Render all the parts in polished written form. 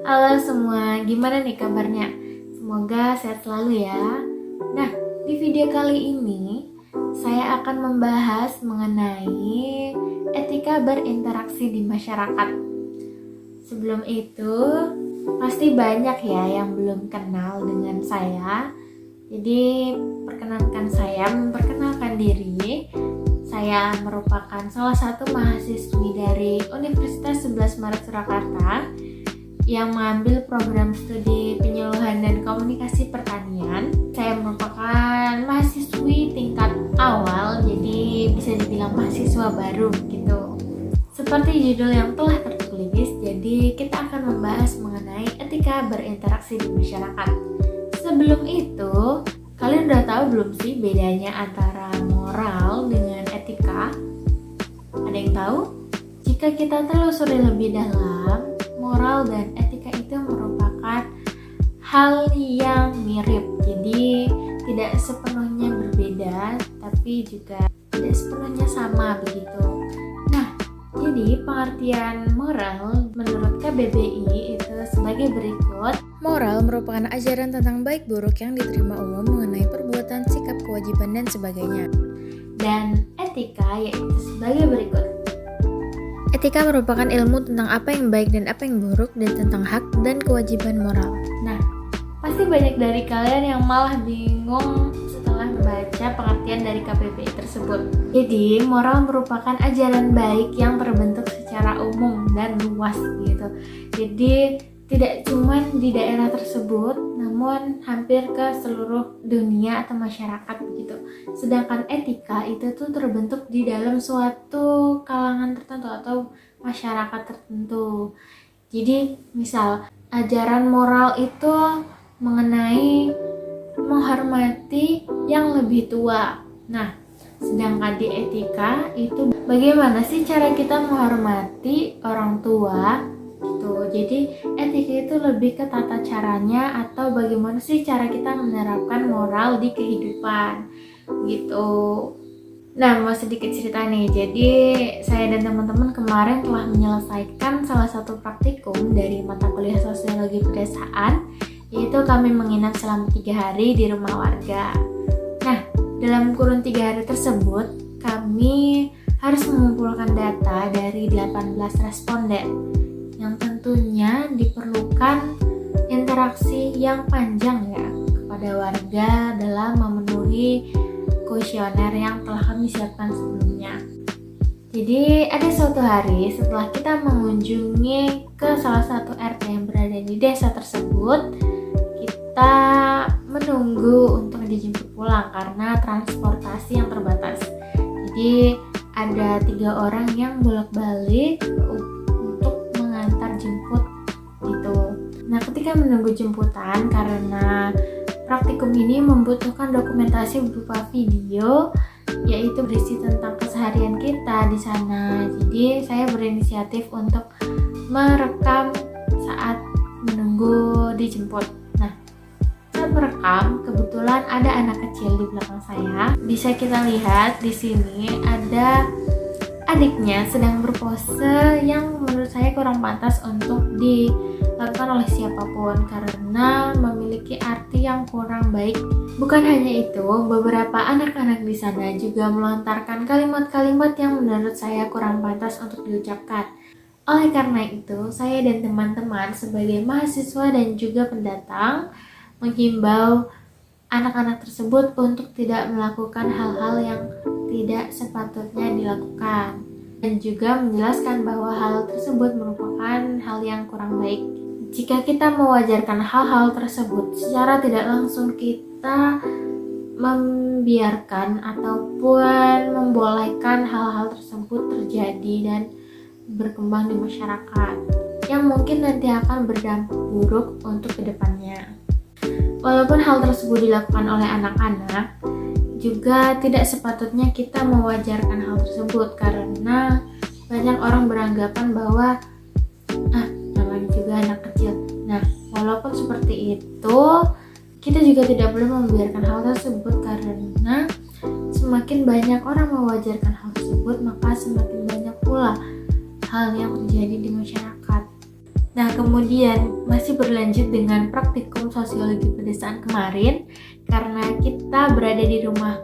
Halo semua, gimana nih kabarnya? Semoga sehat selalu ya. Nah, di video kali ini saya akan membahas mengenai etika berinteraksi di masyarakat. Sebelum itu, pasti banyak ya yang belum kenal dengan saya. Jadi, perkenankan saya memperkenalkan diri. Saya merupakan salah satu mahasiswi dari Universitas 11 Maret Surakarta yang mengambil program studi penyuluhan dan komunikasi pertanian. Saya merupakan mahasiswi tingkat awal, jadi bisa dibilang mahasiswa baru gitu. Seperti judul yang telah tertulis, jadi kita akan membahas mengenai etika berinteraksi di masyarakat. Sebelum itu, kalian udah tahu belum sih bedanya antara moral dengan etika? Ada yang tahu? Jika kita telusuri lebih dalam, moral dan etika itu merupakan hal yang mirip. Jadi tidak sepenuhnya berbeda, tapi juga tidak sepenuhnya sama begitu. Nah, jadi pengertian moral menurut KBBI itu sebagai berikut. Moral merupakan ajaran tentang baik buruk yang diterima umum mengenai perbuatan, sikap, kewajiban, dan sebagainya. Dan etika yaitu sebagai berikut. Etika merupakan ilmu tentang apa yang baik dan apa yang buruk, dan tentang hak dan kewajiban moral. Nah, pasti banyak dari kalian yang malah bingung setelah membaca pengertian dari KBBI tersebut. Jadi, moral merupakan ajaran baik yang terbentuk secara umum dan luas gitu. Jadi, tidak cuma di daerah tersebut, namun hampir ke seluruh dunia atau masyarakat begitu. Sedangkan etika itu tuh terbentuk di dalam suatu kalangan tertentu atau masyarakat tertentu. Jadi, misal ajaran moral itu mengenai menghormati yang lebih tua. Nah, sedangkan di etika itu bagaimana sih cara kita menghormati orang tua? Gitu. Jadi etika itu lebih ke tata caranya atau bagaimana sih cara kita menerapkan moral di kehidupan gitu. Nah, mau sedikit cerita nih. Jadi saya dan teman-teman kemarin telah menyelesaikan salah satu praktikum dari mata kuliah sosiologi pedesaan, yaitu kami menginap selama 3 hari di rumah warga. Nah, dalam kurun 3 hari tersebut kami harus mengumpulkan data dari 18 responden, yang tentunya diperlukan interaksi yang panjang ya kepada warga dalam memenuhi kuesioner yang telah kami siapkan sebelumnya. Jadi ada suatu hari setelah kita mengunjungi ke salah satu RT yang berada di desa tersebut, kita menunggu untuk dijemput pulang karena transportasi yang terbatas. Jadi ada 3 orang yang bolak-balik jemput gitu. Nah, ketika menunggu jemputan, karena praktikum ini membutuhkan dokumentasi berupa video, yaitu berisi tentang keseharian kita di sana. Jadi saya berinisiatif untuk merekam saat menunggu dijemput. Nah, saat merekam, kebetulan ada anak kecil di belakang saya. Bisa kita lihat di sini ada adiknya sedang berpose yang menurut saya kurang pantas untuk dilakukan oleh siapapun karena memiliki arti yang kurang baik. Bukan hanya itu, beberapa anak-anak di sana juga melontarkan kalimat-kalimat yang menurut saya kurang pantas untuk diucapkan. Oleh karena itu, saya dan teman-teman sebagai mahasiswa dan juga pendatang menghimbau anak-anak tersebut untuk tidak melakukan hal-hal yang tidak sepatutnya dilakukan, dan juga menjelaskan bahwa hal tersebut merupakan hal yang kurang baik. Jika kita mewajarkan hal-hal tersebut secara tidak langsung, kita membiarkan ataupun membolehkan hal-hal tersebut terjadi dan berkembang di masyarakat yang mungkin nanti akan berdampak buruk untuk kedepannya. Walaupun hal tersebut dilakukan oleh anak-anak, juga tidak sepatutnya kita mewajarkan hal tersebut karena banyak orang beranggapan bahwa namanya juga anak kecil. Nah, walaupun seperti itu, kita juga tidak boleh membiarkan hal tersebut karena semakin banyak orang mewajarkan hal tersebut, maka semakin banyak pula hal yang terjadi di masyarakat. Nah, kemudian masih berlanjut dengan praktikum sosiologi pedesaan kemarin, karena kita berada di rumah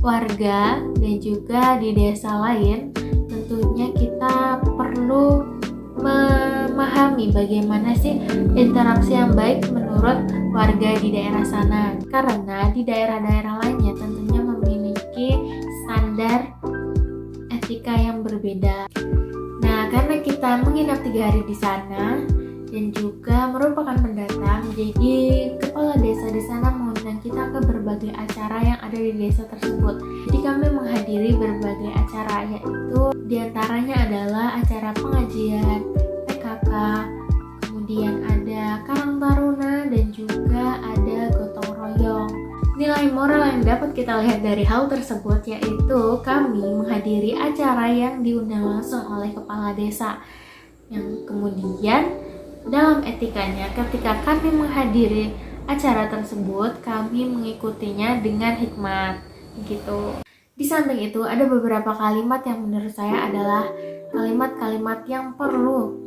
warga dan juga di desa lain, tentunya kita perlu memahami bagaimana sih interaksi yang baik menurut warga di daerah sana, karena di daerah-daerah lainnya tentunya memiliki standar etika yang berbeda. Nah, karena kita menginap 3 hari di sana dan juga merupakan pendatang, jadi kepala desa di sana mengundang kita ke berbagai acara yang ada di desa tersebut. Jadi kami menghadiri berbagai acara, yaitu diantaranya adalah acara pengajian, PKK, kemudian ada Karang Taruna dan juga ada gotong royong. Nilai moral yang dapat kita lihat dari hal tersebut yaitu kami menghadiri acara yang diundang langsung oleh kepala desa, yang kemudian dalam etikanya ketika kami menghadiri acara tersebut kami mengikutinya dengan hikmat gitu. Di samping itu ada beberapa kalimat yang menurut saya adalah kalimat-kalimat yang perlu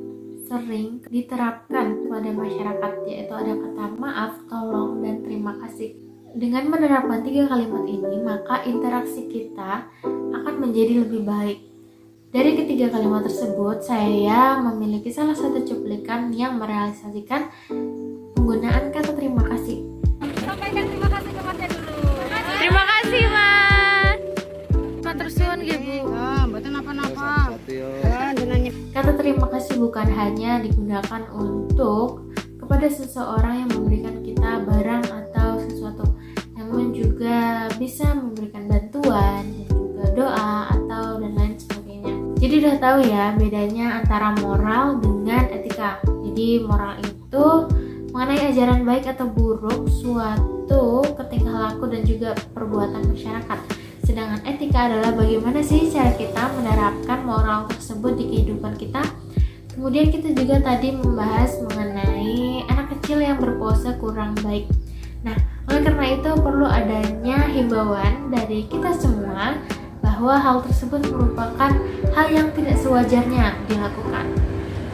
sering diterapkan kepada masyarakat, yaitu ada kata maaf, tolong, dan terima kasih. Dengan menerapkan 3 kalimat ini, maka interaksi kita akan menjadi lebih baik. Dari ketiga kalimat tersebut, saya memiliki salah satu cuplikan yang merealisasikan penggunaan kata terima kasih. Sampaikan terima kasih ke Masnya dulu. Terima kasih, Mas. Matur suwun nggih, Bu. Mboten napa-napa. Kata terima kasih bukan hanya digunakan untuk kepada seseorang yang memberikan kita barang atau sesuatu, namun juga bisa memberikan bantuan dan juga doa atau dan lain sebagainya. Jadi udah tahu ya bedanya antara moral dengan etika. Jadi moral itu mengenai ajaran baik atau buruk suatu tingkah laku dan juga perbuatan masyarakat. Sedangkan etika adalah bagaimana sih cara kita menerapkan moral tersebut di kehidupan kita. Kemudian kita juga tadi membahas mengenai anak kecil yang berpose kurang baik. Nah, oleh karena itu perlu adanya himbauan dari kita semua bahwa hal tersebut merupakan hal yang tidak sewajarnya dilakukan,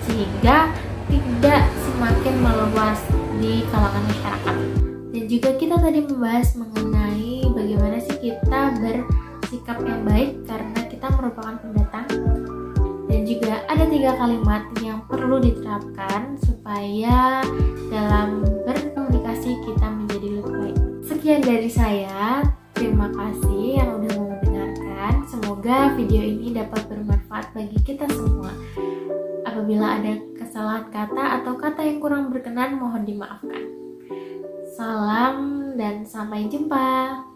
sehingga tidak semakin meluas di kalangan masyarakat. Dan juga kita tadi membahas mengenai bagaimana sih kita bersikap yang baik karena kita merupakan pendatang. Dan juga ada 3 kalimat yang perlu diterapkan supaya dalam berkomunikasi kita menjadi lebih baik. Sekian dari saya, terima kasih yang udah mau mendengarkan. Semoga video ini dapat bermanfaat bagi kita semua. Apabila ada kesalahan kata atau kata yang kurang berkenan, mohon dimaafkan. Salam dan sampai jumpa.